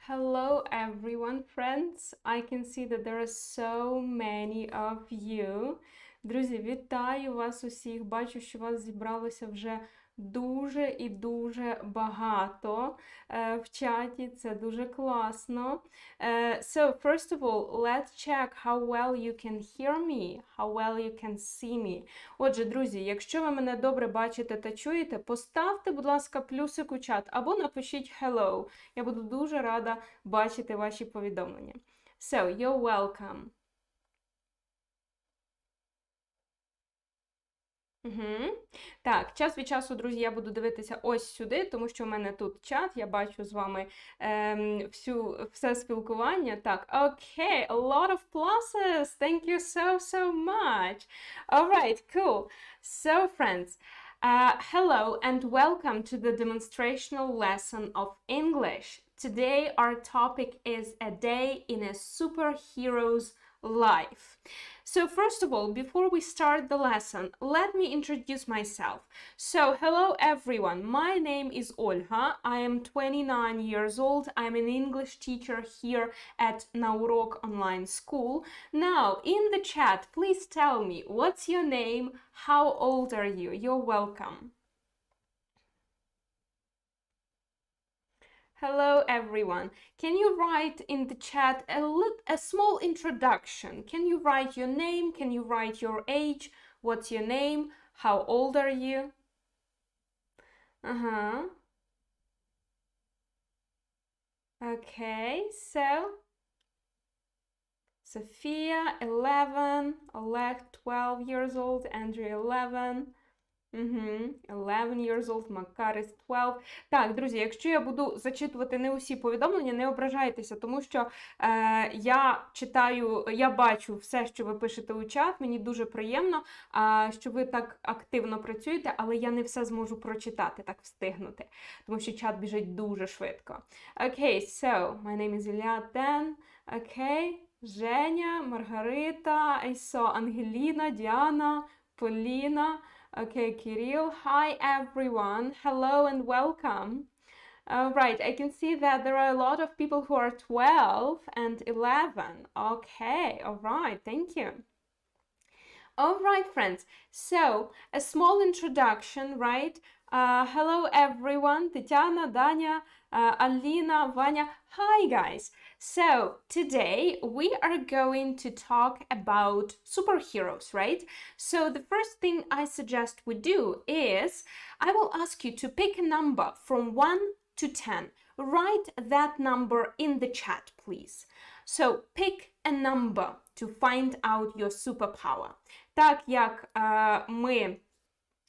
Hello everyone, friends. I can see that there are so many of you. Друзі, вітаю вас усіх. Бачу, що вас зібралося вже дуже і дуже багато в чаті. Це дуже класно. So, first of all, let's check how well you can hear me, how well you can see me. Отже, друзі, якщо ви мене добре бачите та чуєте, поставте, будь ласка, плюсик у чат або напишіть hello. Я буду дуже рада бачити ваші повідомлення. So, you're welcome. Так, час від часу, друзі, я буду дивитися ось сюди, тому що в мене тут чат, я бачу з вами все спілкування. Так, окей, a lot of pluses, thank you so much. Alright, cool. So, friends, hello and welcome to the demonstrational lesson of English. Today our topic is a day in a superhero's life. So first of all, before we start the lesson, let me introduce myself. So hello everyone, my name is Olga. I am 29 years old. I'm an English teacher here at Урок online school. Now, in the chat, please tell me, what's your name? How old are you? You're welcome. Hello everyone. Can you write in the chat a small introduction? Can you write your name? Can you write your age? What's your name? How old are you? Okay, so Sophia, 11, Oleg, 12 years old, Andrew, 11. 11 years old, Makar is 12. Так, друзі, якщо я буду зачитувати не усі повідомлення, не ображайтеся, тому що я бачу все, що ви пишете у чат, мені дуже приємно, що ви так активно працюєте, але я не все зможу прочитати, так встигнути, тому що чат біжить дуже швидко. Okay, so, my name is Ілля then. Okay, Женя, Маргарита, I saw Ангеліна, Діана, Поліна. Okay, Kirill. Hi, everyone. Hello and welcome. Right, I can see that there are a lot of people who are 12 and 11. Okay, all right, thank you. All right, friends. So, a small introduction, right? Hello, everyone. Tatiana, Danya, Alina, Vanya. Hi, guys. So, today we are going to talk about superheroes, right? So, the first thing I suggest we do is I will ask you to pick a number from 1 to 10. Write that number in the chat, please. So, pick a number to find out your superpower. Так як ми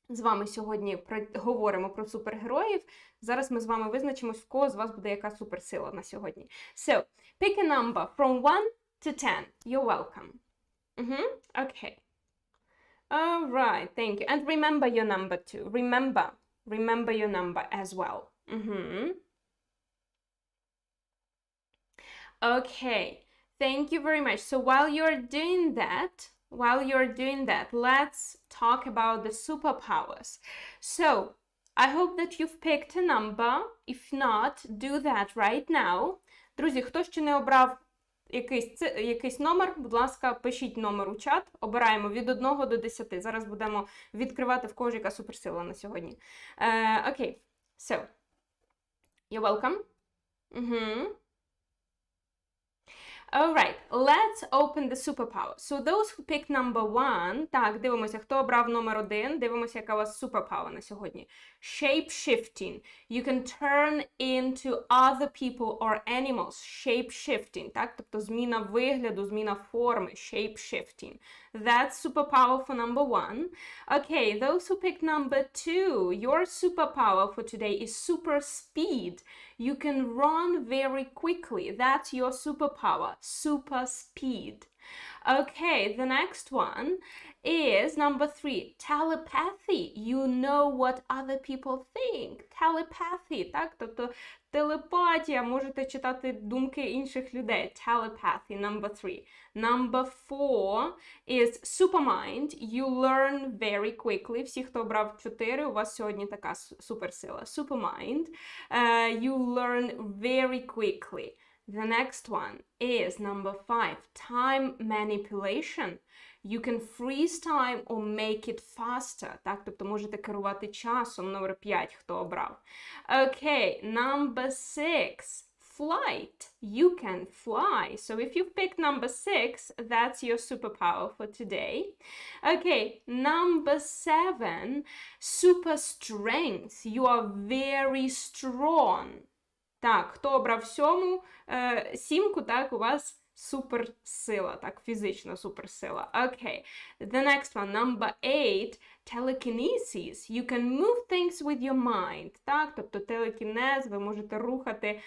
з вами сьогодні говоримо про супергероїв, зараз ми з вами визначимось, в кого з вас буде яка суперсила на сьогодні. So, pick a number from 1 to 10. You're welcome. Okay. All right, thank you. And remember your number too. Remember your number as well. Okay, thank you very much. So while you're doing that, let's talk about the superpowers. So, I hope that you've picked a number. If not, do that right now. Друзі, хто ще не обрав якийсь номер, будь ласка, пишіть номер у чат. Обираємо від 1 до 10. Зараз будемо відкривати в кого ж яка суперсила на сьогодні. Okay, so, you're welcome. Alright, let's open the superpower. So those who picked number 1, так, дивимося, хто обрав номер 1, дивимося, яка у вас superpower на сьогодні. Shape-shifting. You can turn into other people or animals. Shape-shifting, так, тобто зміна вигляду, зміна форми. Shape-shifting. That's superpower for number 1. Okay, those who picked number 2, your superpower for today is super speed. You can run very quickly. That's your superpower, super speed. Okay, the next one is number 3. Telepathy. You know what other people think. Telepathy, так? Тобто телепатія, можете читати думки інших людей. Telepathy, number 3. Number 4 is supermind. You learn very quickly. Всі, хто обрав 4, у вас сьогодні така суперсила. Supermind. You learn very quickly. The next one is number 5, time manipulation. You can freeze time or make it faster. Так, тобто можете керувати часом. Номер 5, хто обрав. Okay, number 6, flight. You can fly. So if you've picked number 6, that's your superpower for today. Okay, number 7, super strength. You are very strong. Так, хто обрав 7, так, у вас суперсила, так, фізична суперсила. Окей. The next one, number 8, telekinesis. You can move things with your mind. Так, тобто телекінез, ви можете рухати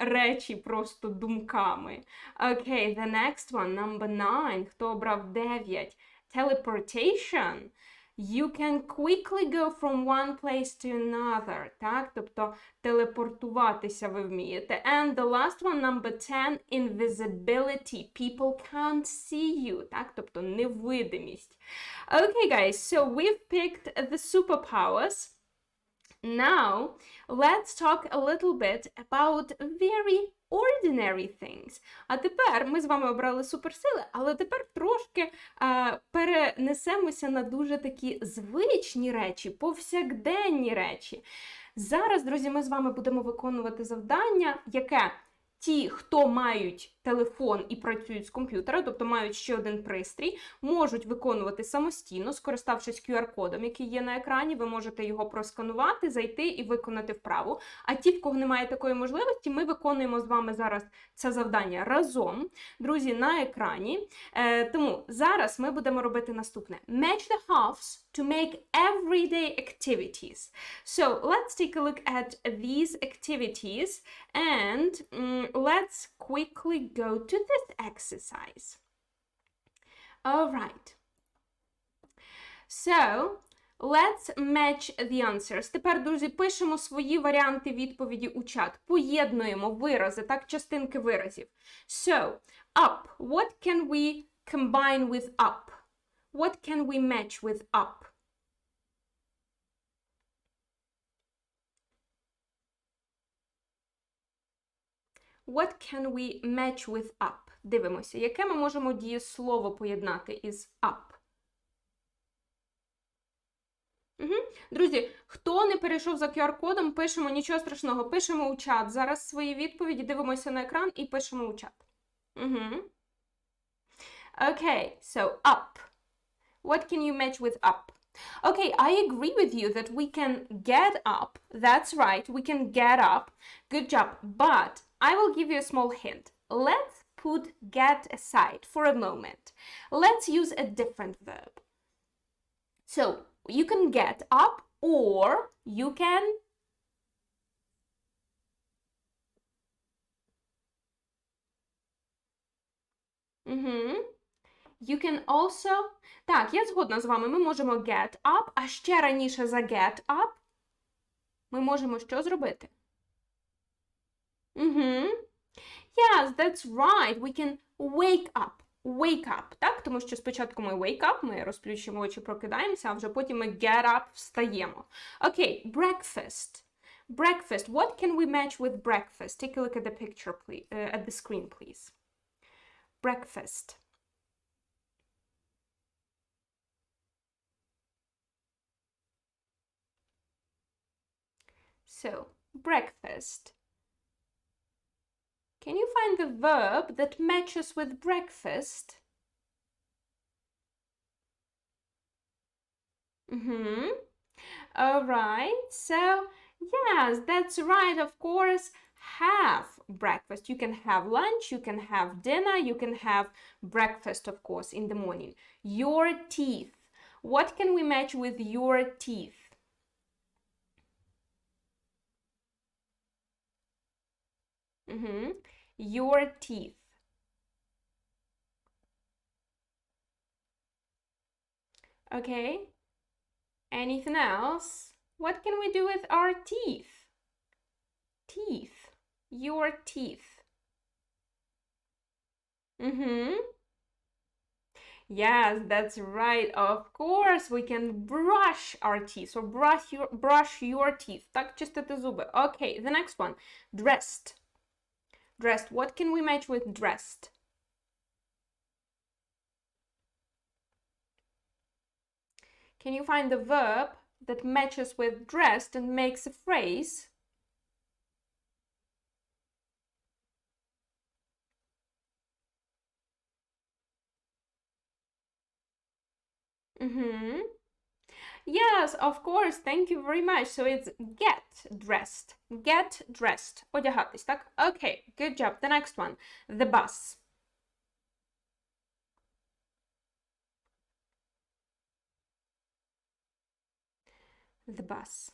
речі просто думками. Окей, the next one, number 9, хто обрав 9, teleportation. You can quickly go from one place to another. Так, тобто телепортуватися ви вмієте. And the last one, number 10, invisibility. People can't see you. Так, тобто невидимість. Okay, guys, so we've picked the superpowers. Now, let's talk a little bit about very ordinary things. А тепер ми з вами обрали суперсили, але тепер трошки перенесемося на дуже такі звичні речі, повсякденні речі. Зараз, друзі, ми з вами будемо виконувати завдання, яке ті, хто мають телефон і працюють з комп'ютера, тобто мають ще один пристрій, можуть виконувати самостійно, скориставшись QR-кодом, який є на екрані, ви можете його просканувати, зайти і виконати вправу. А ті, в кого немає такої можливості, ми виконуємо з вами зараз це завдання разом, друзі, на екрані. Тому зараз ми будемо робити наступне. Match the halves to make everyday activities. So, let's take a look at these activities and let's quickly go to this exercise. All right. So, let's match the answers. Tепер, друзі, пишемо свої варіанти відповіді у чат. Поєднуємо вирази, так, частинки виразів. So, up. What can we combine with up? What can we match with up? What can we match with up? Дивимося, яке ми можемо дієслово поєднати із up? Друзі, хто не перейшов за QR-кодом, пишемо, нічого страшного, пишемо у чат. Зараз свої відповіді дивимося на екран і пишемо у чат. Okay, so up. What can you match with up? Okay, I agree with you that we can get up. That's right, we can get up. Good job. But I will give you a small hint. Let's put get aside for a moment. Let's use a different verb. So, you can get up or you can You can also... Так, я згодна з вами. Ми можемо get up, а ще раніше за get up ми можемо що зробити? Yes, that's right. We can wake up. Wake up, так? Тому що спочатку ми wake up, ми розплющимо очі, прокидаємося, а вже потім ми get up, встаємо. Окей, breakfast. Breakfast. What can we match with breakfast? Take a look at the picture, please, at the screen, please. Breakfast. So, breakfast. Can you find the verb that matches with breakfast? All right. So, yes, that's right. Of course, have breakfast. You can have lunch, you can have dinner, you can have breakfast, of course, in the morning. Your teeth. What can we match with your teeth? Your teeth. Okay. Anything else? What can we do with our teeth? Teeth. Your teeth. Yes, that's right. Of course, we can brush our teeth. So brush your teeth. Так чистити зуби. Okay, the next one. Dressed. Dressed. What can we match with dressed? Can you find the verb that matches with dressed and makes a phrase? Yes, of course. Thank you very much. So it's get dressed. Get dressed. Одягатись, так? Okay, good job. The next one. The bus. The bus.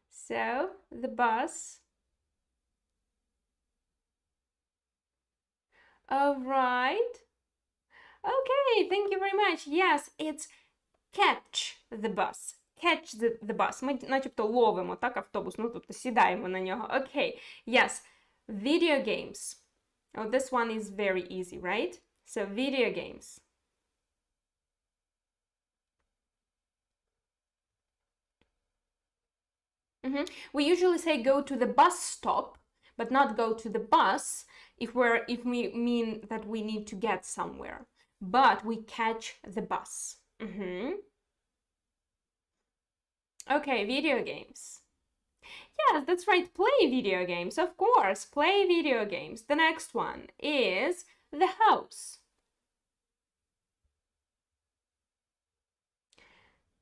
So, the bus. All right. Okay, thank you very much. Yes, it's catch the bus. Catch the bus. Ми начебто ловимо, так, автобус, ну, тобто сідаємо на нього. Okay, yes. Video games. Oh, this one is very easy, right? So, video games. We usually say go to the bus stop, but not go to the bus if we mean that we need to get somewhere. But we catch the bus. Okay, video games. Yes, that's right. Play video games, of course. Play video games. The next one is the house.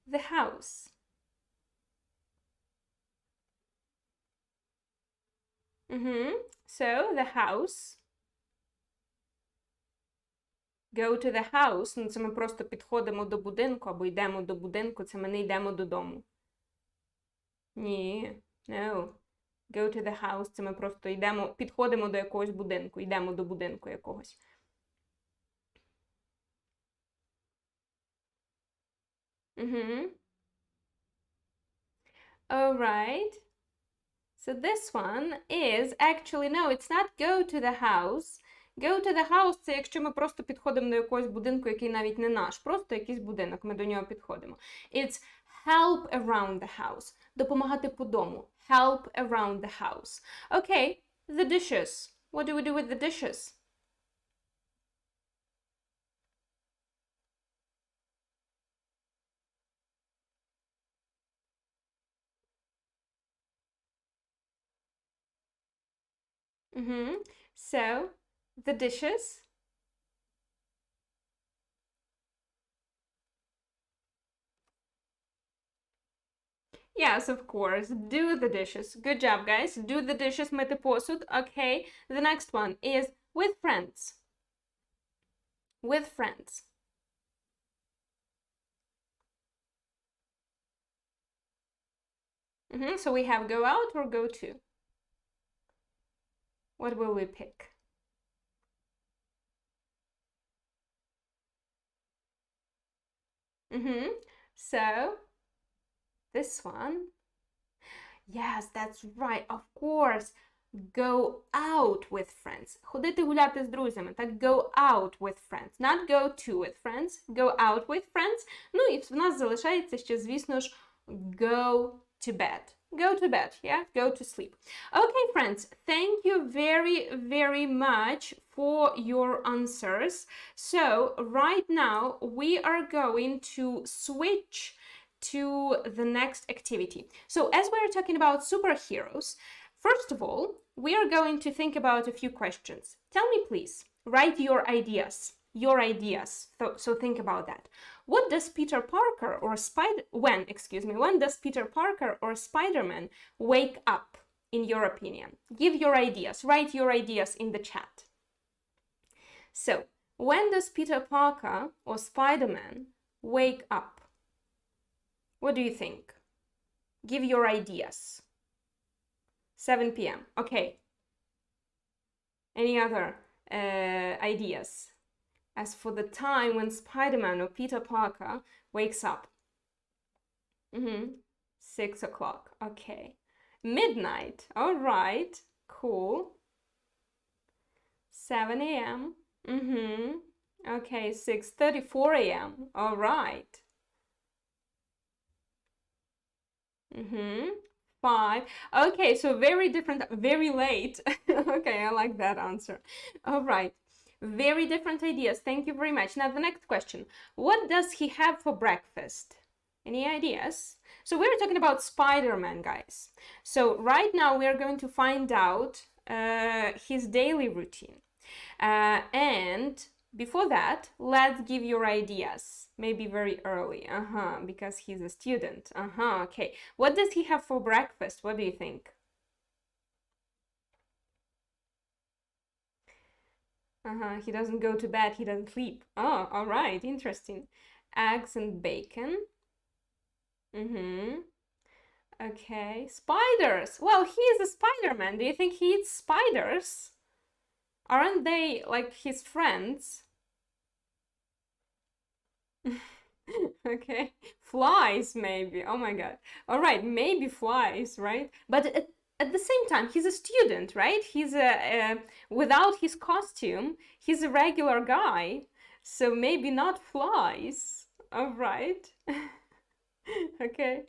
The house. So, the house. Go to the house. Ну, це ми просто підходимо до будинку або йдемо до будинку. Це ми не йдемо додому. Ні. No. Go to the house. Це ми просто підходимо до якогось будинку. Йдемо до будинку якогось. All right. So this one is actually, no, it's not go to the house. Go to the house – це якщо ми просто підходимо до якогось будинку, який навіть не наш. Просто якийсь будинок, ми до нього підходимо. It's help around the house. Допомагати по дому. Help around the house. Okay, the dishes. What do we do with the dishes? So, the dishes. Yes, of course. Do the dishes. Good job, guys. Do the dishes, мити посуд. Okay. The next one is with friends. With friends. So we have go out or go to. What will we pick? So, this one. Yes, that's right, of course. Go out with friends. Ходити гуляти з друзями. Так, go out with friends. Not go to with friends. Go out with friends. Ну, і в нас залишається ще, звісно ж, go to bed. Go to bed, yeah? Go to sleep. Okay, friends, thank you very, very much for your answers. So, right now, we are going to switch to the next activity. So, as we're talking about superheroes, first of all, we are going to think about a few questions. Tell me, please, write your ideas. Your ideas. So think about that. When does Peter Parker or Spider-Man wake up, in your opinion? Give your ideas. Write your ideas in the chat. So, when does Peter Parker or Spider-Man wake up? What do you think? Give your ideas. 7 p.m. Okay. Any other ideas? As for the time when Spider-Man or Peter Parker wakes up. 6 o'clock, okay. Midnight, all right, cool. 7 a.m. Okay, 6:34 a.m. All right. 5. Okay, so very different, very late. Okay, I like that answer. All right. Very different ideas. Thank you very much. Now, the next question. What does he have for breakfast? Any ideas? So we're talking about Spider-Man, guys. So right now we're going to find out his daily routine. And before that, let's give your ideas. Maybe very early, because he's a student. Okay. What does he have for breakfast? What do you think? He doesn't go to bed, he doesn't sleep. Oh, all right, interesting. Eggs and bacon. Okay, spiders. Well, he is a Spider-Man. Do you think he eats spiders? Aren't they like his friends? Okay, flies maybe. Oh my god. All right, maybe flies, right? But at the same time, he's a student, right? He's without his costume, he's a regular guy, so maybe not flies. All right. Okay.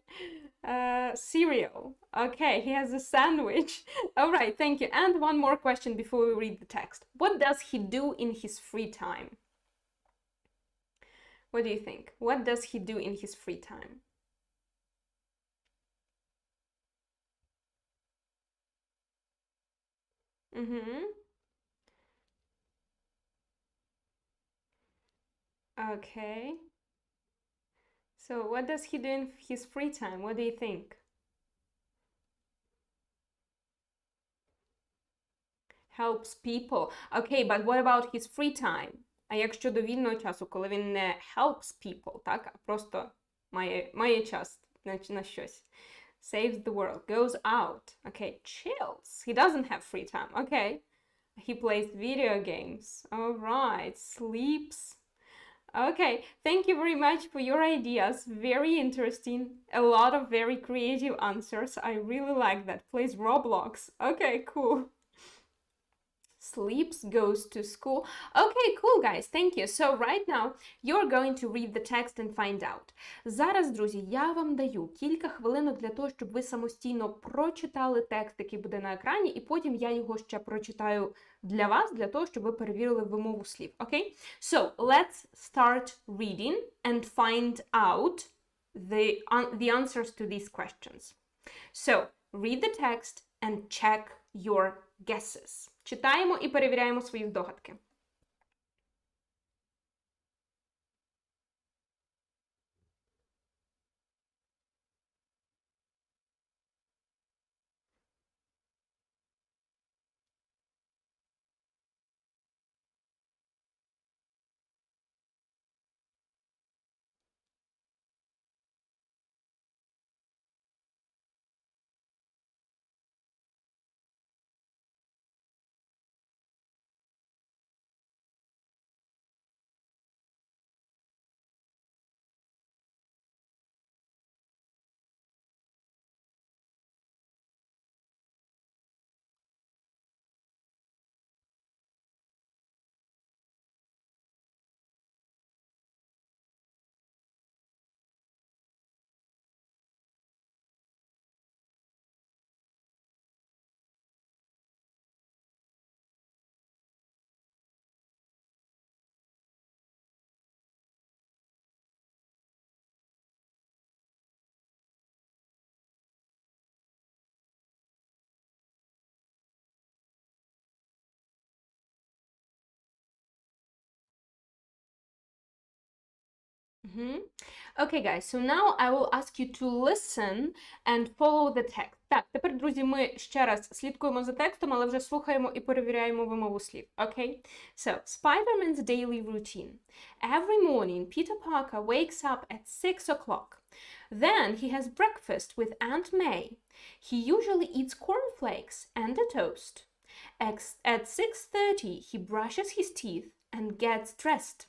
Cereal. Okay, he has a sandwich. All right, thank you. And one more question before we read the text. What does he do in his free time? What do you think? What does he do in his free time? Okay. So what does he do in his free time? What do you think? Helps people. Okay, but what about his free time? А як щодо вільного часу, коли він не helps people, так? А просто має час на щось. Saves the world, goes out. Okay, chills. He doesn't have free time. Okay. He plays video games. All right, sleeps. Okay, thank you very much for your ideas. Very interesting. A lot of very creative answers. I really like that. Plays Roblox. Okay, cool. Sleeps, goes to school. Okay, cool, guys. Thank you. So right now you're going to read the text and find out. Зараз, друзі, я вам даю кілька хвилинок для того, щоб ви самостійно прочитали текст, який буде на екрані, і потім я його ще прочитаю для вас, для того, щоб ви перевірили вимову слів. Okay? So, let's start reading and find out the answers to these questions. So, read the text and check your guesses. Читаємо і перевіряємо свої здогадки. Okay, guys, so now I will ask you to listen and follow the text. Так, тепер, друзі, ми ще раз слідкуємо за текстом, але вже слухаємо і перевіряємо вимову слів. Okay? So, Spider-Man's daily routine. Every morning, Peter Parker wakes up at 6 o'clock. Then he has breakfast with Aunt May. He usually eats cornflakes and a toast. At 6:30, he brushes his teeth and gets dressed.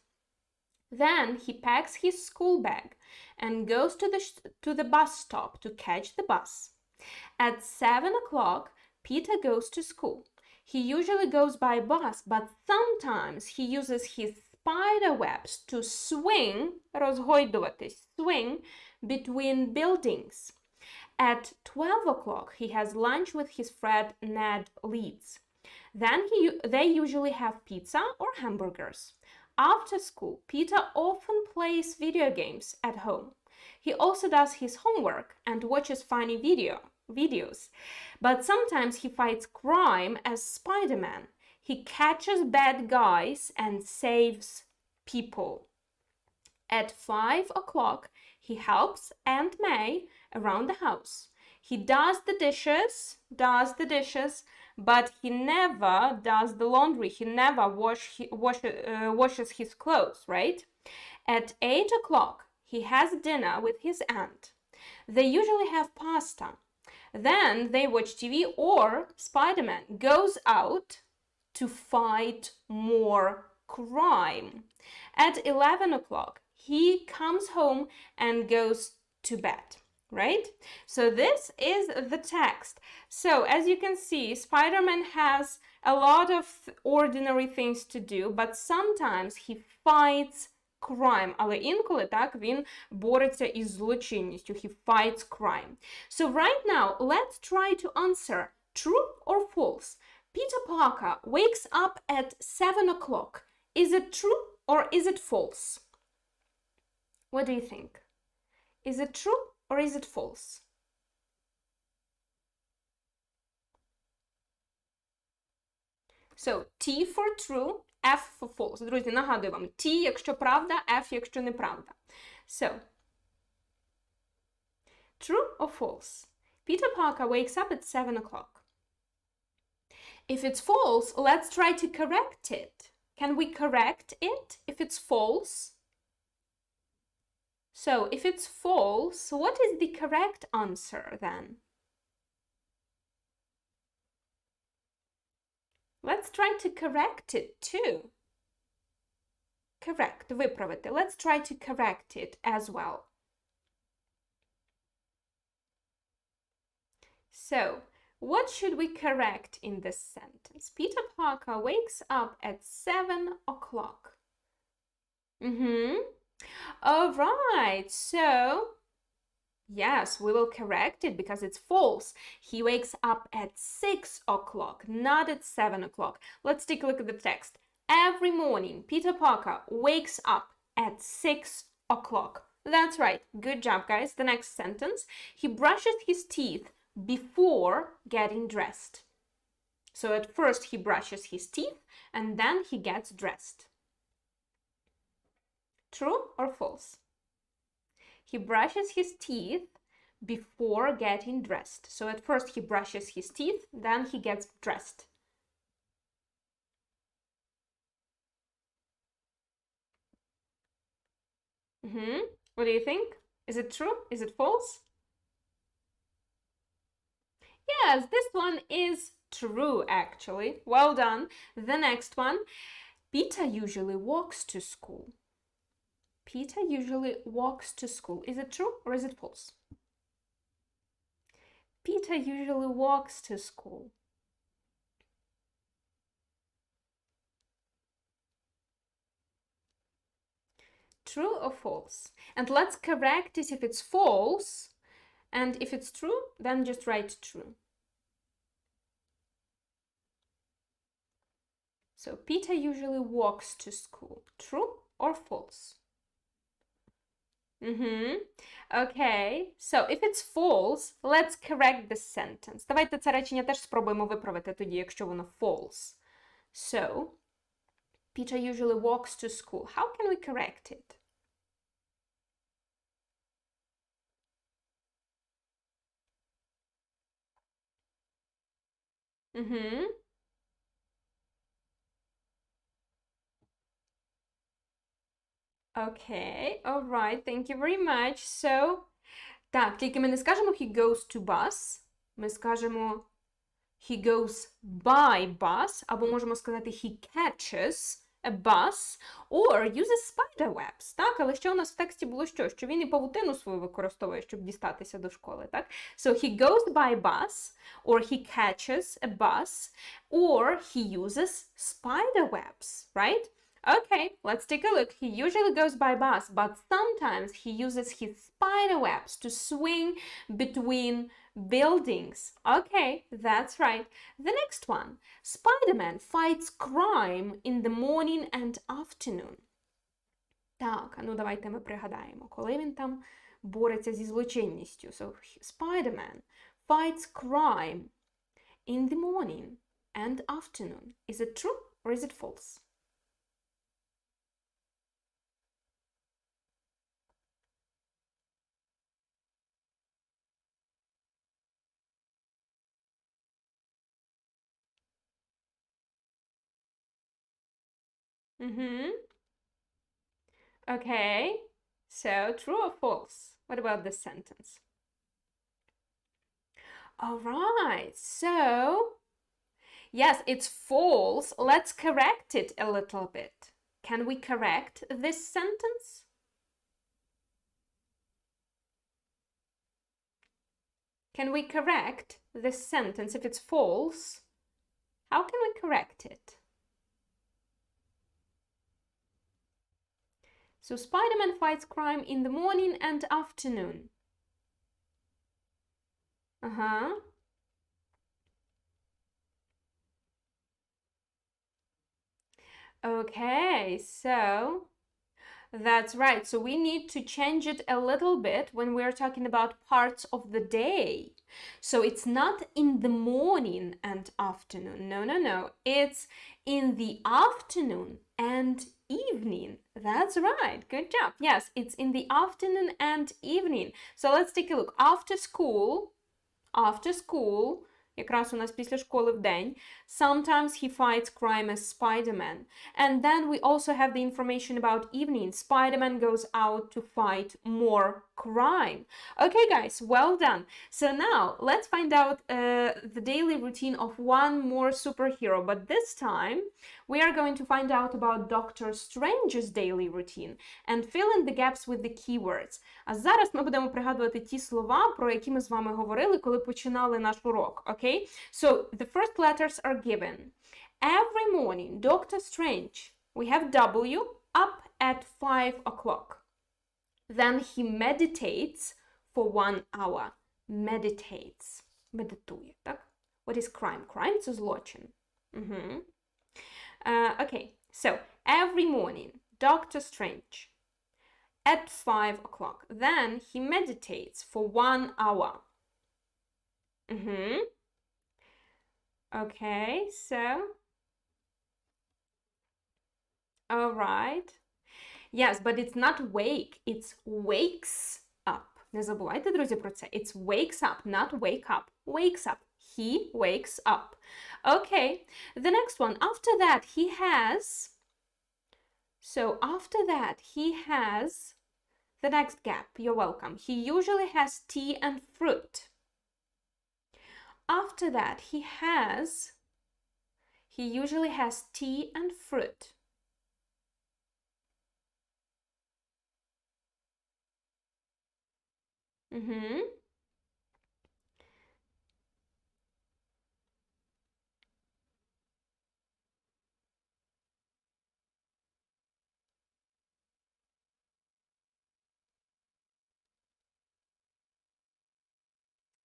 Then he packs his school bag and goes to the bus stop to catch the bus. At 7 o'clock, Peter goes to school. He usually goes by bus, but sometimes he uses his spider webs to swing, розгойдуватись, swing between buildings. At 12 o'clock, he has lunch with his friend Ned Leeds. Then they usually have pizza or hamburgers. After school, Peter often plays video games at home. He also does his homework and watches funny videos. But sometimes he fights crime as Spider-Man. He catches bad guys and saves people. At 5 o'clock, he helps Aunt May around the house. He does the dishes, but he never does the laundry. He never washes his clothes, right? At 8 o'clock, he has dinner with his aunt. They usually have pasta. Then they watch TV, or Spider-Man goes out to fight more crime. At 11 o'clock, he comes home and goes to bed, right? So this is the text. So as you can see, Spider-Man has a lot of ordinary things to do, but sometimes he fights crime. Але інколи, так, він бореться із злочинністю. He fights crime. So right now, let's try to answer true or false. Peter Parker wakes up at 7 o'clock. Is it true or is it false? What do you think? Is it true or is it false? So, T for true, F for false. Друзі, нагадую вам, T, якщо правда, F, якщо неправда. So, true or false? Peter Parker wakes up at 7 o'clock. If it's false, let's try to correct it. Can we correct it if it's false? So, if it's false, what is the correct answer then? Let's try to correct it too. Correct, виправити. Let's try to correct it as well. So, what should we correct in this sentence? Peter Parker wakes up at 7 o'clock. All right, so yes, we will correct it because it's false. He wakes up at 6 o'clock, not at 7 o'clock. Let's take a look at the text. Every morning, Peter Parker wakes up at 6 o'clock. That's right. Good job, guys. The next sentence. He brushes his teeth before getting dressed. So at first he brushes his teeth and then he gets dressed. True or false? He brushes his teeth before getting dressed. So at first he brushes his teeth, then he gets dressed. What do you think? Is it true? Is it false? Yes, this one is true, actually. Well done. The next one. Peter usually walks to school. Peter usually walks to school. Is it true or is it false? Peter usually walks to school. True or false? And let's correct it if it's false. And if it's true, then just write true. So Peter usually walks to school. True or false? Okay, so if it's false, let's correct this sentence. Давайте це речення теж спробуємо виправити тоді, якщо воно false. So, Peter usually walks to school. How can we correct it? Okay, all right, thank you very much. So, так, тільки ми не скажемо he goes to bus, ми скажемо he goes by bus, або можемо сказати he catches a bus, or uses spider webs, так? Але ще у нас в тексті було що? Що він і павутину свою використовує, щоб дістатися до школи, так? So he goes by bus, or he catches a bus, or he uses spider webs, right? Okay, let's take a look. He usually goes by bus, but sometimes he uses his spider webs to swing between buildings. Okay, that's right. The next one. Spider-Man fights crime in the morning and afternoon. Так, а ну давайте ми пригадаємо, коли він там бореться зі злочинністю. So, Spider-Man fights crime in the morning and afternoon. Is it true or is it false? Okay, so true or false? What about this sentence? All right, so yes, it's false. Let's correct it a little bit. Can we correct this sentence? Can we correct this sentence if it's false? How can we correct it? So Spider-Man fights crime in the morning and afternoon. Okay, so that's right. So we need to change it a little bit when we're talking about parts of the day. So it's not in the morning and afternoon. No, no, no. It's in the afternoon and evening. That's right. Good job. Yes, it's in the afternoon and evening. So let's take a look. After school, якраз у нас після школи в день, sometimes he fights crime as Spider-Man. And then we also have the information about evening. Spider-Man goes out to fight more crime. Okay, guys, well done. So now let's find out the daily routine of one more superhero. But this time we are going to find out about Doctor Strange's daily routine and fill in the gaps with the keywords. А зараз ми будемо пригадувати ті слова, про які ми з вами говорили, коли починали наш урок. Okay? So the first letters are given. Every morning, Doctor Strange, we have W, up at 5 o'clock. Then he meditates for 1 hour. Meditates. Медитує, так? What is crime? Crime – це злочин. Okay, so every morning, Doctor Strange at 5 o'clock. Then he meditates for 1 hour. Okay, so, all right. Yes, but it's not wake, it's wakes up. Не забувайте, друзі, про це. It's wakes up, not wake up. Wakes up. He wakes up. Okay, the next one. After that, he has... So, after that, he has... The next gap, you're welcome. He usually has tea and fruit. After that, he usually has tea and fruit.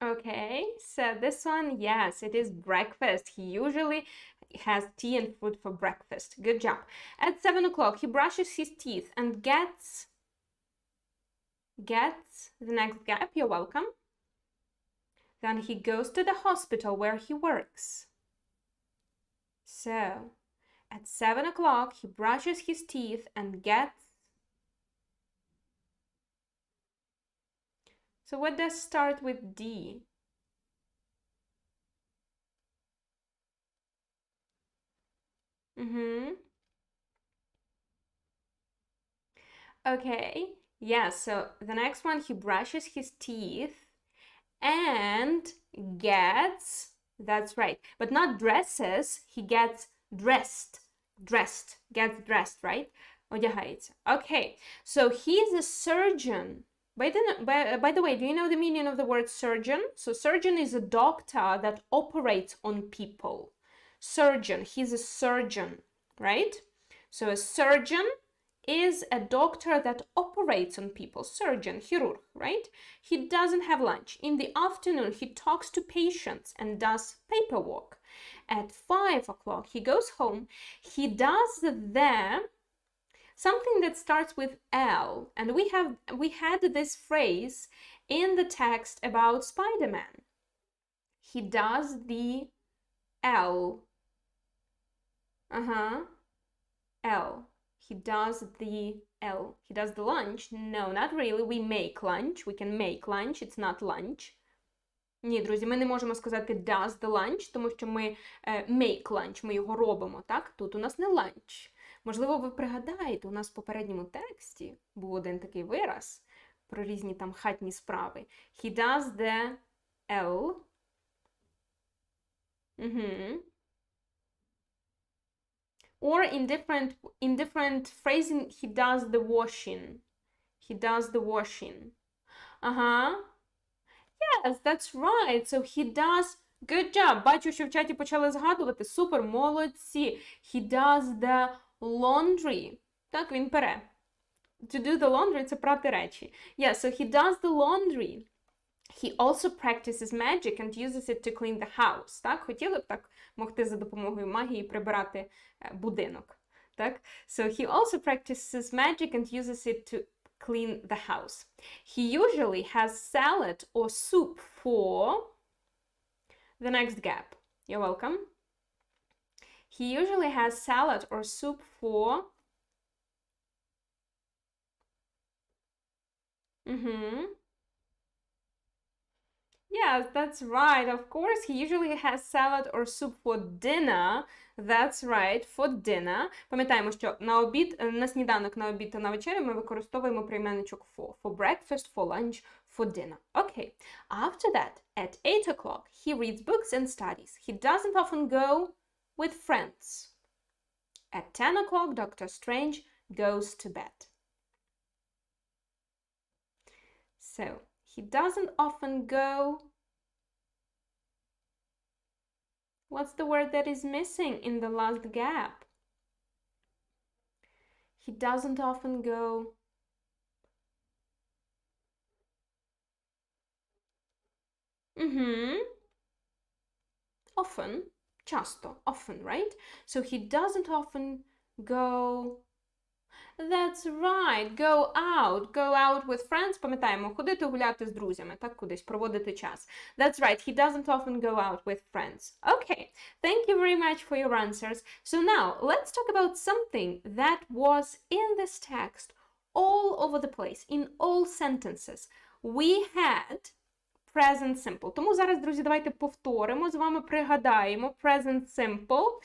Okay, so this one, yes, it is breakfast. He usually has tea and fruit for breakfast. Good job. At 7 o'clock, he brushes his teeth and gets the next gap. You're welcome. Then he goes to the hospital where he works. So, at 7 o'clock, he brushes his teeth and gets... So what does start with D? Okay, yeah, so the next one, he brushes his teeth and gets That's right. But not dresses. He gets dressed. Dressed. Gets dressed, right? Одягається. Okay. So he's a surgeon. By the way, do you know the meaning of the word surgeon? So surgeon is a doctor that operates on people. Surgeon. He's a surgeon, right? So a surgeon is a doctor that operates on people. Surgeon, хірург, right? He doesn't have lunch. In the afternoon, he talks to patients and does paperwork. At 5 o'clock, he goes home. He does there something that starts with L. And we had this phrase in the text about Spider-Man. He does the L. L. He does the L. He does the lunch. No, not really. We make lunch. We can make lunch. It's not lunch. Ні, друзі, ми не можемо сказати does the lunch, тому що ми make lunch, ми його робимо, так? Тут у нас не lunch. Можливо, ви пригадаєте, у нас в попередньому тексті був один такий вираз про різні там хатні справи. He does the L. Or in different phrasing, he does the washing. He does the washing. Yes, that's right. So he does... Good job. Бачу, що в чаті почали згадувати. Супер, молодці. He does the laundry. Так, він пере. To do the laundry – це прати речі. Yeah, so he does the laundry. He also practices magic and uses it to clean the house. Так, хотіли б так могти за допомогою магії прибирати будинок. Так? So he also practices magic and uses it to clean the house. He usually has salad or soup for the next gap. You're welcome. He usually has salad or soup for Yes, that's right. Of course, he usually has salad or soup for dinner. That's right, for dinner. Пам'ятаємо, що на обід, на сніданок, на обід та на вечерю ми використовуємо прийменничок for. For breakfast, for lunch, for dinner. Okay. After that, at 8 o'clock, he reads books and studies. He doesn't often go with friends. At 10 o'clock, Dr. Strange goes to bed. So, he doesn't often go. What's the word that is missing in the last gap? He doesn't often go. Often, часто, often, right? So he doesn't often go. That's right, go out with friends. Пам'ятаємо, ходити гуляти з друзями, так, кудись, проводити час. That's right, he doesn't often go out with friends. Okay, thank you very much for your answers. So now, let's talk about something that was in this text all over the place, in all sentences. We had present simple. Тому зараз, друзі, давайте повторимо, з вами пригадаємо present simple.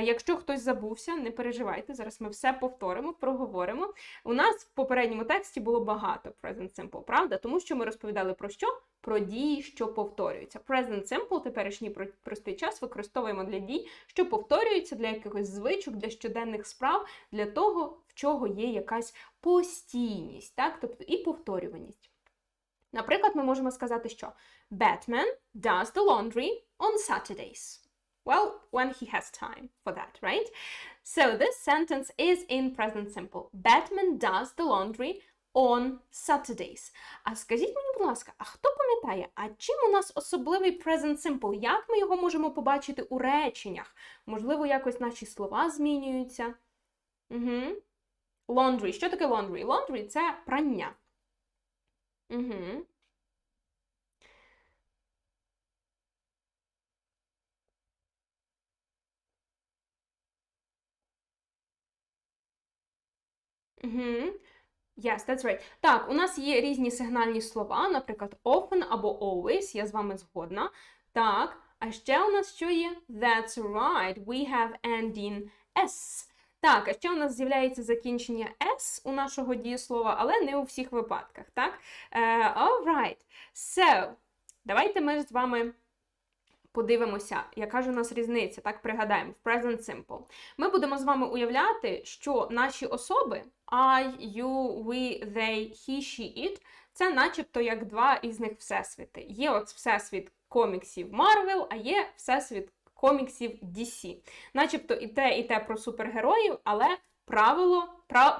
Якщо хтось забувся, не переживайте, зараз ми все повторимо, проговоримо. У нас в попередньому тексті було багато present simple, правда? Тому що ми розповідали про що? Про дії, що повторюються. Present simple, теперішній простий час, використовуємо для дій, що повторюються, для якихось звичок, для щоденних справ, для того, в чого є якась постійність, так? Тобто і повторюваність. Наприклад, ми можемо сказати, що Batman does the laundry on Saturdays. Well, when he has time for that, right? So this sentence is in present simple. Batman does the laundry on Saturdays. А скажіть мені, будь ласка, а хто пам'ятає, а чим у нас особливий present simple? Як ми його можемо побачити у реченнях? Можливо, якось наші слова змінюються? Laundry. Що таке laundry? Laundry – це прання. Yes, that's right. Так, у нас є різні сигнальні слова, наприклад, often або always, я з вами згодна. Так, а ще у нас що є? That's right, we have ending s. Так, а ще у нас з'являється закінчення s у нашого дієслова, але не у всіх випадках, так? All right. So, давайте ми з вами подивимося, яка ж у нас різниця, так пригадаємо, в present simple. Ми будемо з вами уявляти, що наші особи I, you, we, they, he, she, it – це начебто як два різних всесвіти. Є от всесвіт коміксів Marvel, а є всесвіт коміксів DC. Начебто і те про супергероїв, але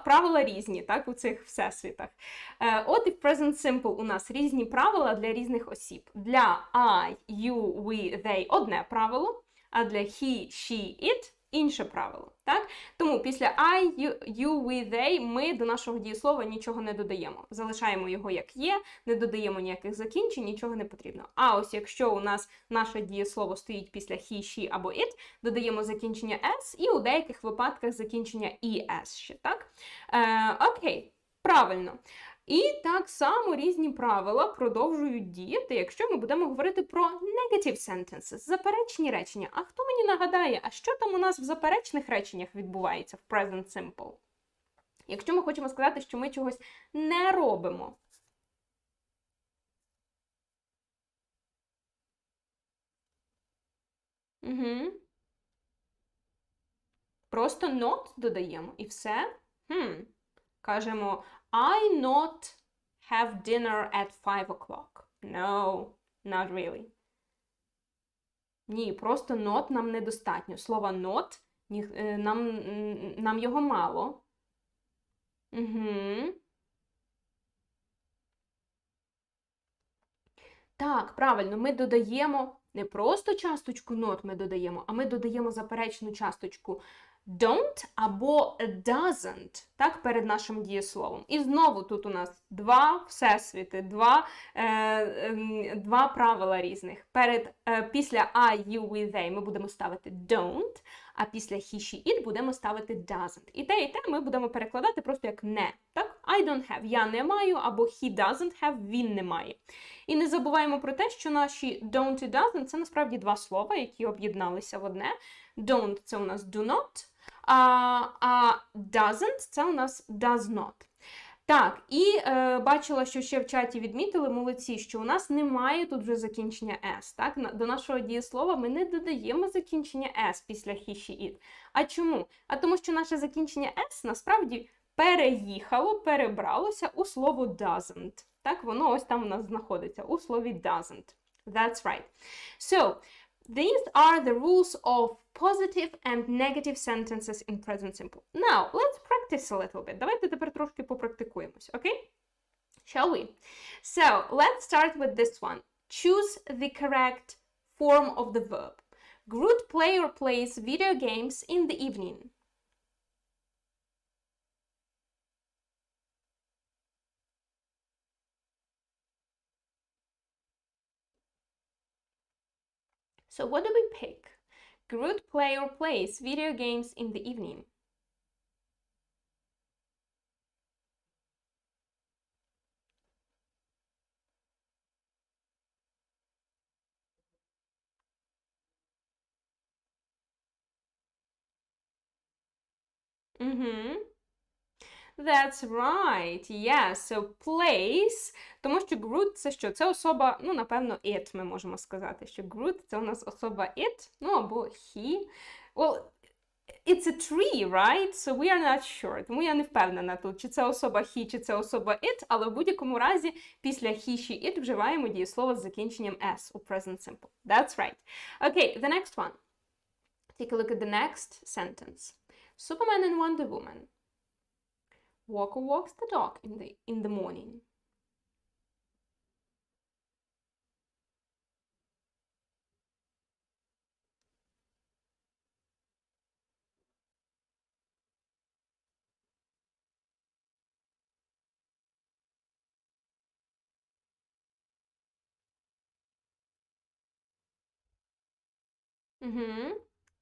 правила різні, так, у цих всесвітах. От і в present simple у нас різні правила для різних осіб. Для I, you, we, they одне правило, а для he, she, it інше правило. Так? Тому після I, you, we, they ми до нашого дієслова нічого не додаємо. Залишаємо його як є, не додаємо ніяких закінчень, нічого не потрібно. А ось якщо у нас наше дієслово стоїть після he, she або it, додаємо закінчення s і у деяких випадках закінчення es ще, так? Окей, правильно. І так само різні правила продовжують діяти, якщо ми будемо говорити про negative sentences, заперечні речення. А хто мені нагадає, а що там у нас в заперечних реченнях відбувається в present simple? Якщо ми хочемо сказати, що ми чогось не робимо. Угу. Просто not додаємо і все. Кажемо I not have dinner at 5 o'clock. No, not really. Ні, просто not нам недостатньо. Слова not, нам його мало. Угу. Так, правильно, ми додаємо не просто часточку not ми додаємо, а ми додаємо заперечну часточку don't або doesn't, так, перед нашим дієсловом. І знову тут у нас два всесвіти, два правила різних. Після I, you, we, they ми будемо ставити don't, а після he, she, it будемо ставити doesn't. І те ми будемо перекладати просто як не. Так? I don't have, я не маю, або he doesn't have, він не має. І не забуваємо про те, що наші don't і doesn't – це насправді два слова, які об'єдналися в одне. Don't – це у нас do not, а doesn't – це у нас does not. Так, і бачила, що ще в чаті відмітили, молодці, що у нас немає тут вже закінчення s. Так? До нашого дієслова ми не додаємо закінчення s після he, she, it. А чому? А тому що наше закінчення s насправді перебралося у слово doesn't. Так, воно ось там у нас знаходиться, у слові doesn't. That's right. So, these are the rules of positive and negative sentences in present simple. Now, let's practice a little bit. Давайте тепер трошки попрактикуємось, okay? Shall we? So, let's start with this one. Choose the correct form of the verb. Groot plays or plays video games in the evening. So what do we pick? Groot plays or plays video games in the evening. That's right, yes, so plays, тому що Groot це що? Це особа, ну, напевно, it ми можемо сказати, що Groot це у нас особа it, ну, або he. Well, it's a tree, right? So we are not sure. Тому я не впевнена тут, чи це особа he, чи це особа it, але в будь-якому разі після he, she, it вживаємо дієслово з закінченням s у present simple. That's right. Okay, the next one. Take a look at the next sentence. Superman and Wonder Woman. Walker walks the dog in the morning.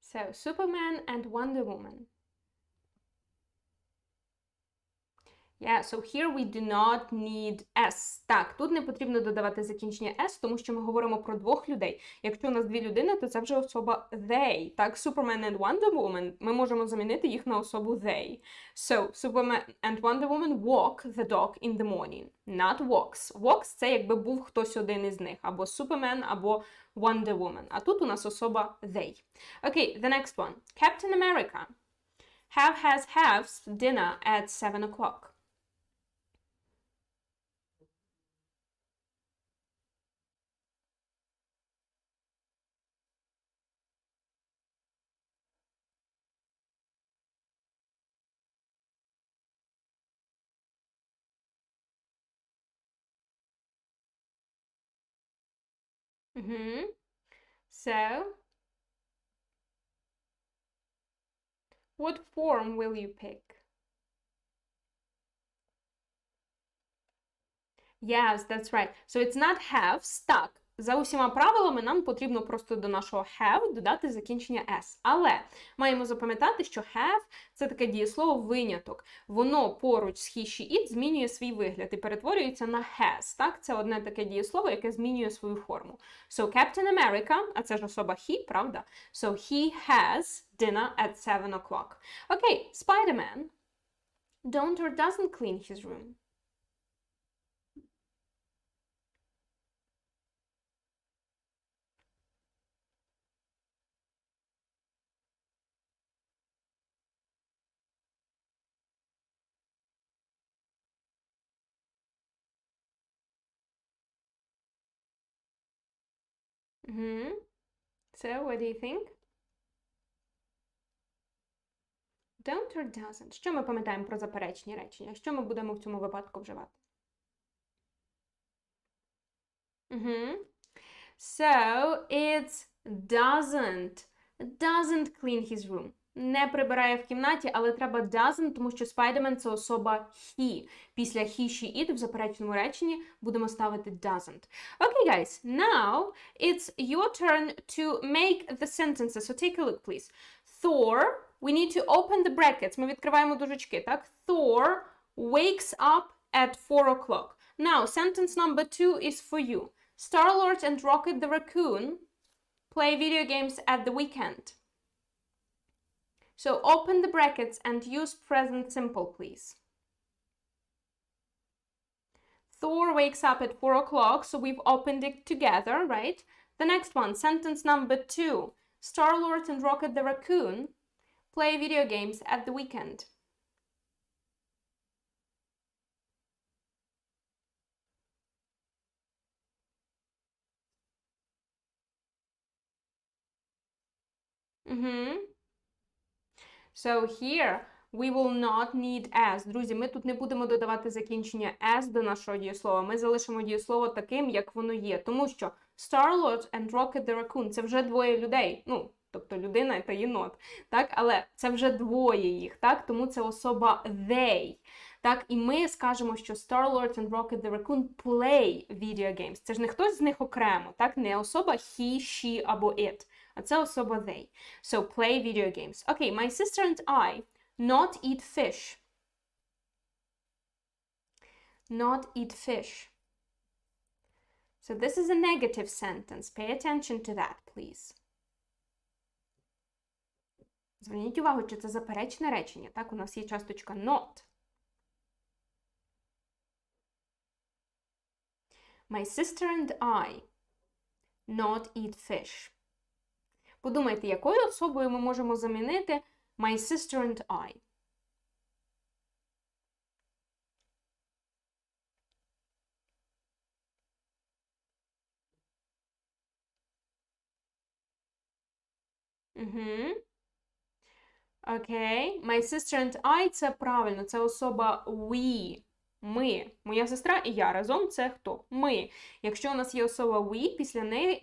So, Superman and Wonder Woman. Yeah, so here we do not need S. Так, тут не потрібно додавати закінчення S, тому що ми говоримо про двох людей. Якщо у нас дві людини, то це вже особа they. Так, Superman and Wonder Woman, ми можемо замінити їх на особу they. So, Superman and Wonder Woman walk the dog in the morning. Not walks. Walks – це якби був хтось один із них. Або Superman, або Wonder Woman. А тут у нас особа they. Okay, the next one. Captain America. Has dinner at 7 o'clock. So, what form will you pick? Yes, that's right. So it's not haves. Так, за усіма правилами нам потрібно просто до нашого have додати закінчення s. Але маємо запам'ятати, що have – це таке дієслово виняток. Воно поруч з he, she, it змінює свій вигляд і перетворюється на has. Так, це одне таке дієслово, яке змінює свою форму. So Captain America, а це ж особа he, правда? So he has dinner at 7 o'clock. Okay, Spider-Man don't or doesn't clean his room. So, what do you think? Don't or doesn't. Що ми пам'ятаємо про заперечні речення? Що ми будемо в цьому випадку вживати? So, it's doesn't clean his room. Не прибирає в кімнаті, але треба doesn't, тому що Spider-Man – це особа he. Після he, she, it в заперечному реченні будемо ставити doesn't. Okay, guys, now it's your turn to make the sentences. So take a look, please. Thor, we need to open the brackets. Ми відкриваємо дужечки, так? Thor wakes up at 4 o'clock. Now, sentence number 2 is for you. Star-Lord and Rocket the Raccoon play video games at the weekend. So open the brackets and use present simple, please. Thor wakes up at 4 o'clock, so we've opened it together, right? The next one, sentence number 2. Star-Lord and Rocket the Raccoon play video games at the weekend. So here we will not need as. Друзі, ми тут не будемо додавати закінчення as до нашого дієслова. Ми залишимо дієслово таким, як воно є. Тому що Star-Lord and Rocket the Raccoon – це вже двоє людей. Ну, тобто людина та єнот. Так? Але це вже двоє їх. Так? Тому це особа they. Так? І ми скажемо, що Star-Lord and Rocket the Raccoon play video games. Це ж не хтось з них окремо. Так? Не особа he, she або it. А це особа they. So, play video games. Okay, my sister and I not eat fish. Not eat fish. So, this is a negative sentence. Pay attention to that, please. Зверніть увагу, чи це заперечне речення. Так, у нас є часточка not. My sister and I not eat fish. Подумайте, якою особою ми можемо замінити my sister and I? Окей. My sister and I – це правильно, це особа we. Ми. Моя сестра і я разом – це хто? Ми. Якщо у нас є особа we,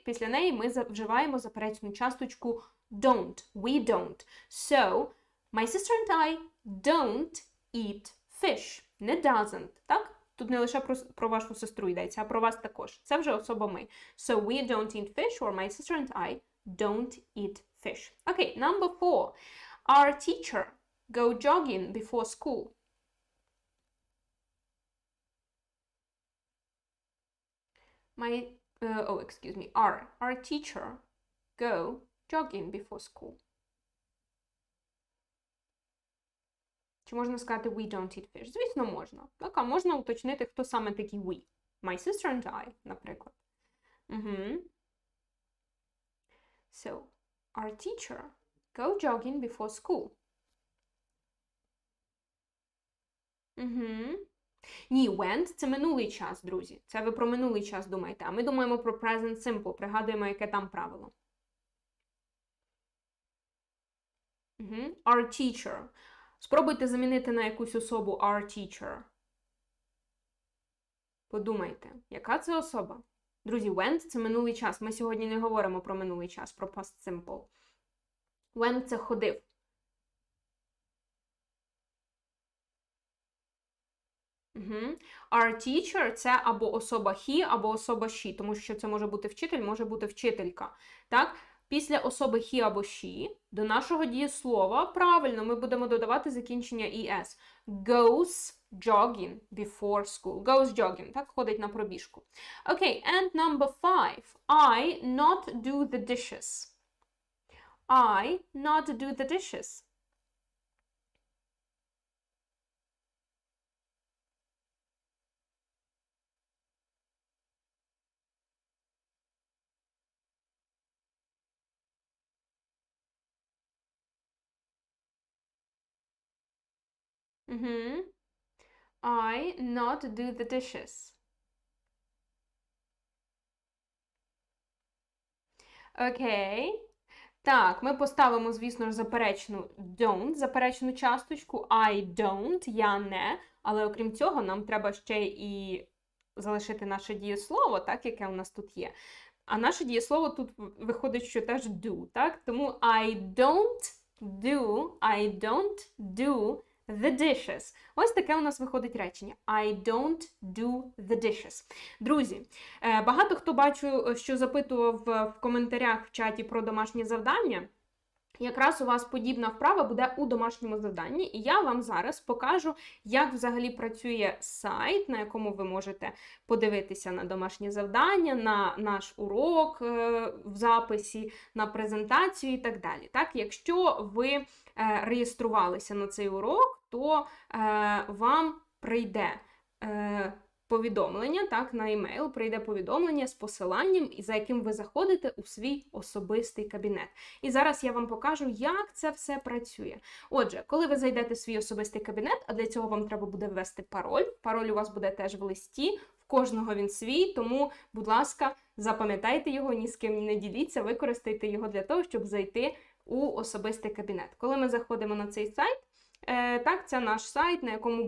після неї ми вживаємо заперечну часточку don't. We don't. So, my sister and I don't eat fish. Не doesn't. Так? Тут не лише про вашу сестру йдеться, а про вас також. Це вже особа ми. So, we don't eat fish, or my sister and I don't eat fish. Okay, number 4. Our teacher go jogging before school. Our teacher go jogging before school. Чи можна сказати we don't eat fish? Звісно, можна. Так, а можна уточнити, хто саме такий we. My sister and I, наприклад. So, our teacher go jogging before school. Ні, went – це минулий час, друзі. Це ви про минулий час думаєте. А ми думаємо про present simple. Пригадуємо, яке там правило. Our teacher. Спробуйте замінити на якусь особу our teacher. Подумайте, яка це особа? Друзі, went – це минулий час. Ми сьогодні не говоримо про минулий час, про past simple. Went – це ходив. Our teacher – це або особа he, або особа she, тому що це може бути вчитель, може бути вчителька. Так? Після особи he або she до нашого дієслова, правильно, ми будемо додавати закінчення es. Goes jogging before school. Goes jogging, так, ходить на пробіжку. Okay, and number 5. I not do the dishes. I not do the dishes. I not do the dishes. Окей. Так, ми поставимо, звісно ж, заперечну don't, заперечну часточку. I don't, я не. Але окрім цього, нам треба ще і залишити наше дієслово, так, яке у нас тут є. А наше дієслово тут виходить, що теж do, так? Тому I don't do the dishes. Ось таке у нас виходить речення. I don't do the dishes. Друзі, багато хто бачу, що запитував в коментарях в чаті про домашнє завдання. Якраз у вас подібна вправа буде у домашньому завданні, і я вам зараз покажу, як взагалі працює сайт, на якому ви можете подивитися на домашнє завдання, на наш урок в записі, на презентацію і так далі. Так, якщо ви реєструвалися на цей урок, то вам прийде повідомлення, так, на емейл прийде повідомлення з посиланням, за яким ви заходите у свій особистий кабінет. І зараз я вам покажу, як це все працює. Отже, коли ви зайдете в свій особистий кабінет, а для цього вам треба буде ввести пароль. Пароль у вас буде теж в листі, в кожного він свій, тому, будь ласка, запам'ятайте його, ні з ким не діліться, використайте його для того, щоб зайти у особистий кабінет. Коли ми заходимо на цей сайт, так, це наш сайт, на якому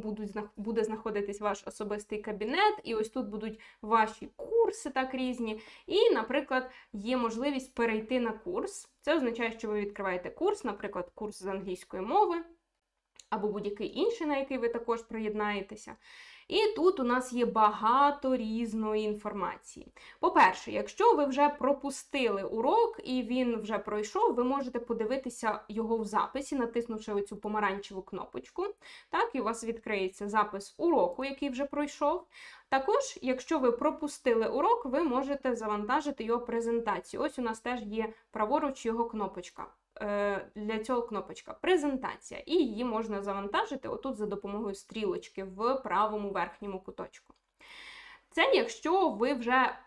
буде знаходитись ваш особистий кабінет, і ось тут будуть ваші курси так різні. І, наприклад, є можливість перейти на курс. Це означає, що ви відкриваєте курс, наприклад, курс з англійської мови, або будь-який інший, на який ви також приєднаєтеся. І тут у нас є багато різної інформації. По-перше, якщо ви вже пропустили урок і він вже пройшов, ви можете подивитися його в записі, натиснувши оцю помаранчеву кнопочку. Так, і у вас відкриється запис уроку, який вже пройшов. Також, якщо ви пропустили урок, ви можете завантажити його презентацію. Ось у нас теж є праворуч його кнопочка. Для цього кнопочка «Презентація», і її можна завантажити отут за допомогою стрілочки в правому верхньому куточку. Це якщо ви вже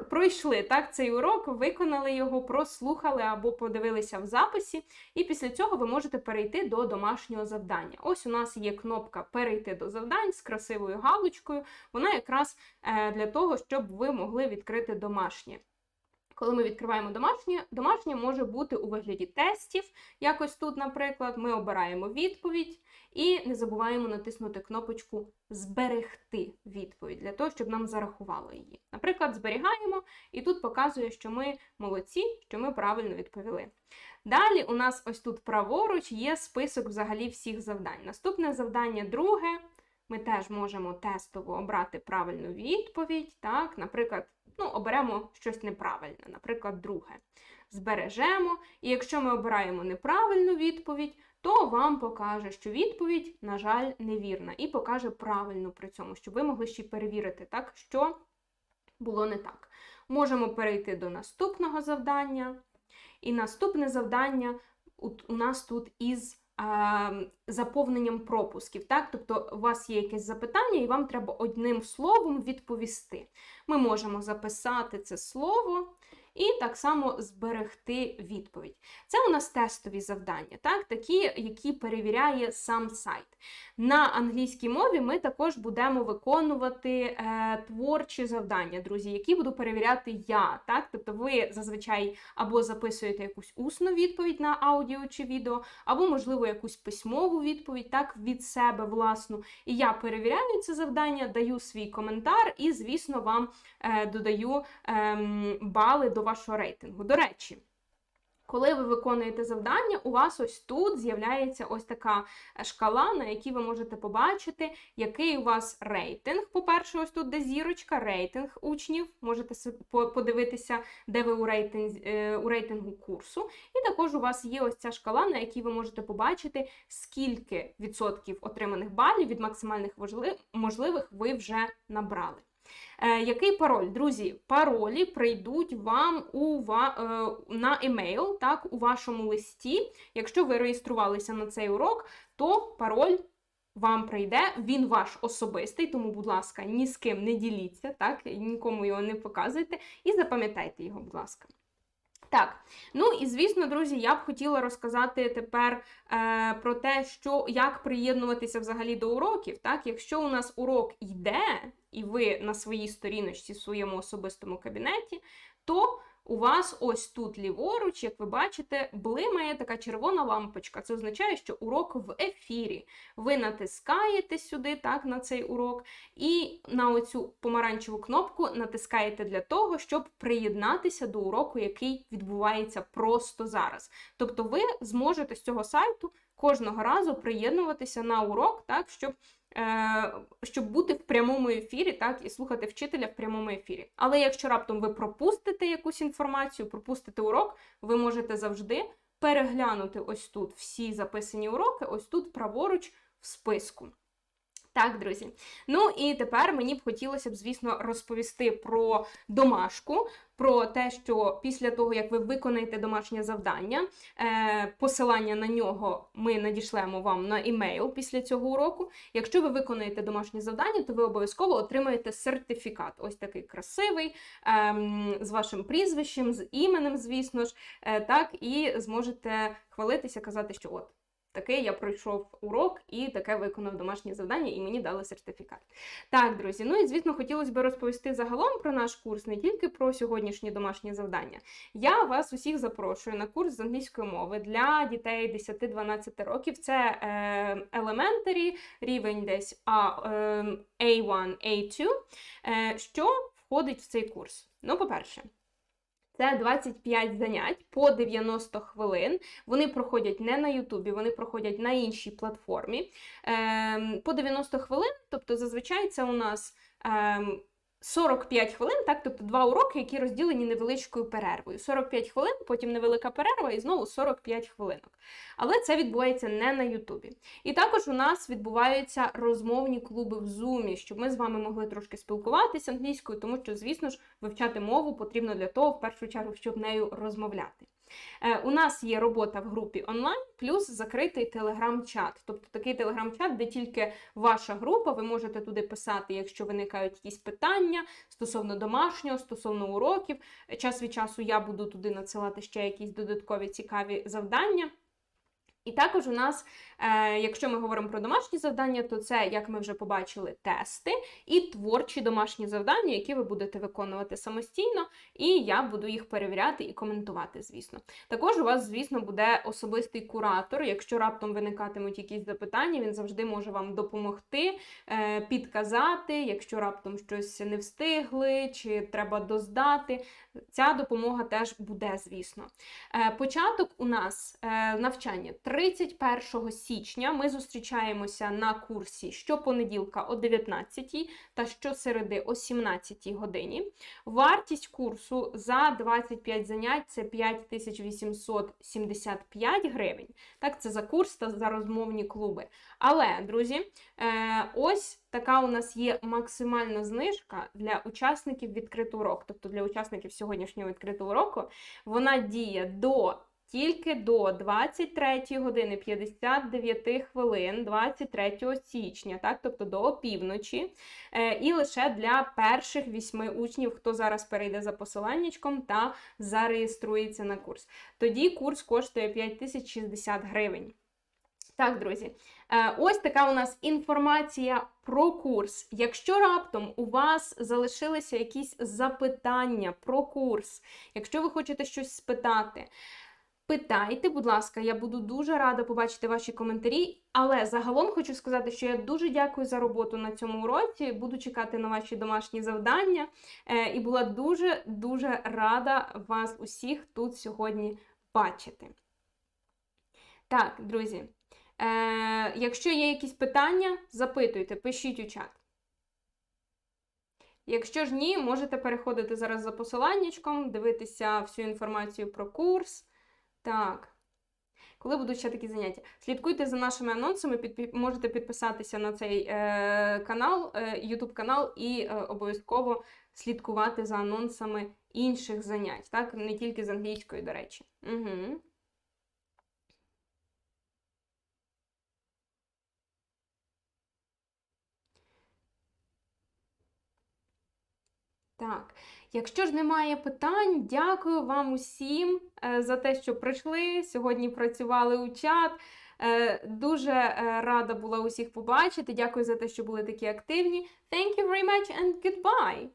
пройшли так, цей урок, виконали його, прослухали або подивилися в записі, і після цього ви можете перейти до домашнього завдання. Ось у нас є кнопка «Перейти до завдань» з красивою галочкою. Вона якраз для того, щоб ви могли відкрити домашнє. Коли ми відкриваємо домашнє може бути у вигляді тестів. Якось тут, наприклад, ми обираємо відповідь і не забуваємо натиснути кнопочку «Зберегти відповідь» для того, щоб нам зарахувало її. Наприклад, зберігаємо, і тут показує, що ми молодці, що ми правильно відповіли. Далі у нас ось тут праворуч є список взагалі всіх завдань. Наступне завдання друге. Ми теж можемо тестово обрати правильну відповідь. Так, наприклад, оберемо щось неправильне, наприклад, друге. Збережемо, і якщо ми обираємо неправильну відповідь, то вам покаже, що відповідь, на жаль, невірна, і покаже правильну при цьому, щоб ви могли ще й перевірити, так, що було не так. Можемо перейти до наступного завдання. І наступне завдання у нас тут із заповненням пропусків. Так? Тобто у вас є якесь запитання, і вам треба одним словом відповісти. Ми можемо записати це слово і так само зберегти відповідь. Це у нас тестові завдання, так? Такі, які перевіряє сам сайт. На англійській мові ми також будемо виконувати творчі завдання, друзі, які буду перевіряти я. Так? Тобто ви зазвичай або записуєте якусь усну відповідь на аудіо чи відео, або, можливо, якусь письмову відповідь, так, від себе власну. І я перевіряю це завдання, даю свій коментар і, звісно, вам додаю бали до вашого рейтингу. До речі, коли ви виконуєте завдання, у вас ось тут з'являється ось така шкала, на якій ви можете побачити, який у вас рейтинг. По-перше, ось тут де зірочка, рейтинг учнів. Можете подивитися, де ви у рейтингу курсу. І також у вас є ось ця шкала, на якій ви можете побачити, скільки відсотків отриманих балів від максимальних можливих ви вже набрали. Який пароль? Друзі, паролі прийдуть вам на емейл, так, у вашому листі. Якщо ви реєструвалися на цей урок, то пароль вам прийде, він ваш особистий, тому, будь ласка, ні з ким не діліться, так, нікому його не показуйте і запам'ятайте його, будь ласка. Так, ну і, звісно, друзі, я б хотіла розказати тепер про те, як приєднуватися взагалі до уроків. Так? Якщо у нас урок йде, і ви на своїй сторіночці, в своєму особистому кабінеті, то у вас ось тут ліворуч, як ви бачите, блимає така червона лампочка. Це означає, що урок в ефірі. Ви натискаєте сюди, так, на цей урок, і на оцю помаранчеву кнопку натискаєте для того, щоб приєднатися до уроку, який відбувається просто зараз. Тобто ви зможете з цього сайту кожного разу приєднуватися на урок, так, щоб бути в прямому ефірі, так, і слухати вчителя в прямому ефірі. Але якщо раптом ви пропустите якусь інформацію, пропустите урок, ви можете завжди переглянути ось тут всі записані уроки, ось тут праворуч в списку. Так, друзі. Ну і тепер мені б хотілося б, звісно, розповісти про домашку, про те, що після того, як ви виконаєте домашнє завдання, посилання на нього ми надішлемо вам на емейл після цього уроку. Якщо ви виконаєте домашнє завдання, то ви обов'язково отримаєте сертифікат. Ось такий красивий, з вашим прізвищем, з іменем, звісно ж, так, і зможете хвалитися, казати, що от, такий я пройшов урок і таке виконав домашнє завдання, і мені дали сертифікат. Так, друзі, ну і, звісно, хотілося б розповісти загалом про наш курс, не тільки про сьогоднішні домашні завдання. Я вас усіх запрошую на курс з англійської мови для дітей 10-12 років. Це elementary, рівень десь A1, A2. Що входить в цей курс? Ну, по-перше, це 25 занять по 90 хвилин. Вони проходять не на Ютубі, вони проходять на іншій платформі. По 90 хвилин, тобто зазвичай це у нас 45 хвилин, так, тобто 2 уроки, які розділені невеличкою перервою. 45 хвилин, потім невелика перерва і знову 45 хвилинок. Але це відбувається не на Ютубі. І також у нас відбуваються розмовні клуби в Zoom, щоб ми з вами могли трошки спілкуватися англійською, тому що, звісно ж, вивчати мову потрібно для того, в першу чергу, щоб нею розмовляти. У нас є робота в групі онлайн, плюс закритий телеграм-чат. Тобто такий телеграм-чат, де тільки ваша група, ви можете туди писати, якщо виникають якісь питання стосовно домашнього, стосовно уроків. Час від часу я буду туди надсилати ще якісь додаткові цікаві завдання. І також у нас, якщо ми говоримо про домашні завдання, то це, як ми вже побачили, тести і творчі домашні завдання, які ви будете виконувати самостійно, і я буду їх перевіряти і коментувати, звісно. Також у вас, звісно, буде особистий куратор. Якщо раптом виникатимуть якісь запитання, він завжди може вам допомогти, підказати, якщо раптом щось не встигли, чи треба доздати. Ця допомога теж буде, звісно. Початок у нас навчання 31 січня ми зустрічаємося на курсі щопонеділка о 19 та щосереди о 17 годині. Вартість курсу за 25 занять – це 5875 гривень. Так, це за курс та за розмовні клуби. Але, друзі, ось така у нас є максимальна знижка для учасників відкритого уроку, тобто для учасників сьогоднішнього відкритого уроку. Вона діє тільки до 23 години 59 хвилин 23 січня, так, тобто до опівночі, і лише для перших 8 учнів, хто зараз перейде за посиланнячком та зареєструється на курс. Тоді курс коштує 5060 гривень. Так, друзі, ось така у нас інформація про курс. Якщо раптом у вас залишилися якісь запитання про курс, якщо ви хочете щось спитати, питайте, будь ласка, я буду дуже рада побачити ваші коментарі, але загалом хочу сказати, що я дуже дякую за роботу на цьому уроці, буду чекати на ваші домашні завдання і була дуже рада вас усіх тут сьогодні бачити. Так, друзі, якщо є якісь питання, запитуйте, пишіть у чат. Якщо ж ні, можете переходити зараз за посиланнячком, дивитися всю інформацію про курс. Так, коли будуть ще такі заняття? Слідкуйте за нашими анонсами, можете підписатися на цей канал, YouTube канал і обов'язково слідкувати за анонсами інших занять, так? Не тільки з англійської, до речі. Угу. Так, якщо ж немає питань, дякую вам усім за те, що прийшли, сьогодні працювали у чат. Дуже рада була усіх побачити. Дякую за те, що були такі активні. Thank you very much and goodbye!